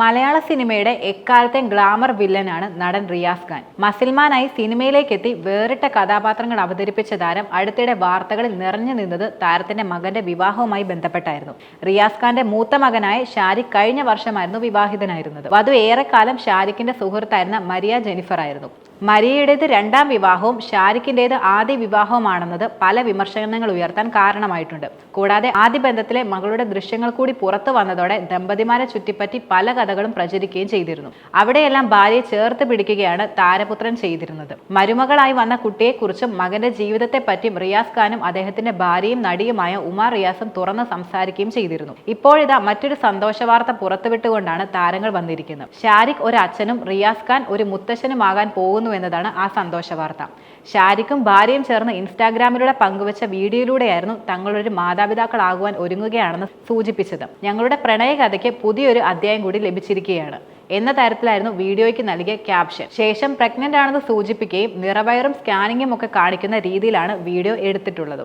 മലയാള സിനിമയുടെ എക്കാലത്തെയും ഗ്ലാമർ വില്ലനാണ് നടൻ റിയാസ് ഖാൻ. മസിൽമാനായി സിനിമയിലേക്കെത്തി വേറിട്ട കഥാപാത്രങ്ങൾ അവതരിപ്പിച്ച താരം അടുത്തിടെ വാർത്തകളിൽ നിറഞ്ഞു നിന്നത് താരത്തിന്റെ മകന്റെ വിവാഹവുമായി ബന്ധപ്പെട്ടായിരുന്നു. റിയാസ് ഖാന്റെ മൂത്ത മകനായ ഷാരിഖ് കഴിഞ്ഞ വർഷമായിരുന്നു വിവാഹിതനായിരുന്നത്. വധു ഏറെക്കാലം ഷാരിഖിന്റെ സുഹൃത്തായിരുന്ന മരിയ ജെനിഫർ ആയിരുന്നു. മരിയയുടേത് രണ്ടാം വിവാഹവും ഷാരിഖിന്റേത് ആദ്യ വിവാഹവുമാണെന്നത് പല വിമർശനങ്ങൾ ഉയർത്താൻ കാരണമായിട്ടുണ്ട്. കൂടാതെ ആദ്യ ബന്ധത്തിലെ മകളുടെ ദൃശ്യങ്ങൾ കൂടി പുറത്തു വന്നതോടെ ദമ്പതിമാരെ ചുറ്റിപ്പറ്റി പല കഥകളും പ്രചരിക്കുകയും ചെയ്തിരുന്നു. അവിടെയെല്ലാം ഭാര്യയെ ചേർത്ത് പിടിക്കുകയാണ് താരപുത്രൻ ചെയ്തിരുന്നത്. മരുമകളായി വന്ന കുട്ടിയെക്കുറിച്ചും മകന്റെ ജീവിതത്തെപ്പറ്റിയും റിയാസ് ഖാനും അദ്ദേഹത്തിന്റെ ഭാര്യയും നടിയുമായ ഉമ റിയാസും തുറന്ന് സംസാരിക്കുകയും ചെയ്തിരുന്നു. ഇപ്പോഴിതാ മറ്റൊരു സന്തോഷ വാർത്ത പുറത്തുവിട്ടുകൊണ്ടാണ് താരങ്ങൾ വന്നിരിക്കുന്നത്. ഷാരിഖ് ഒരു അച്ഛനും റിയാസ് ഖാൻ ഒരു മുത്തശ്ശനുമാകാൻ പോകുന്നു എന്നതാണ് ആ സന്തോഷ വാർത്ത. ഷാരിഖും ഭാര്യയും ചേർന്ന് ഇൻസ്റ്റാഗ്രാമിലൂടെ പങ്കുവച്ച വീഡിയോയിലൂടെയായിരുന്നു തങ്ങളൊരു മാതാപിതാക്കളാകുവാൻ ഒരുങ്ങുകയാണെന്ന് സൂചിപ്പിച്ചത്. ഞങ്ങളുടെ പ്രണയകഥയ്ക്ക് പുതിയൊരു അധ്യായം കൂടി ലഭിച്ചിരിക്കുകയാണ് എന്ന തരത്തിലായിരുന്നു വീഡിയോയ്ക്ക് നൽകിയ ക്യാപ്ഷൻ. ശേഷം പ്രഗ്നന്റ് ആണെന്ന് സൂചിപ്പിക്കുകയും നിറവയറും സ്കാനിങ്ങും ഒക്കെ കാണിക്കുന്ന രീതിയിലാണ് വീഡിയോ എടുത്തിട്ടുള്ളത്.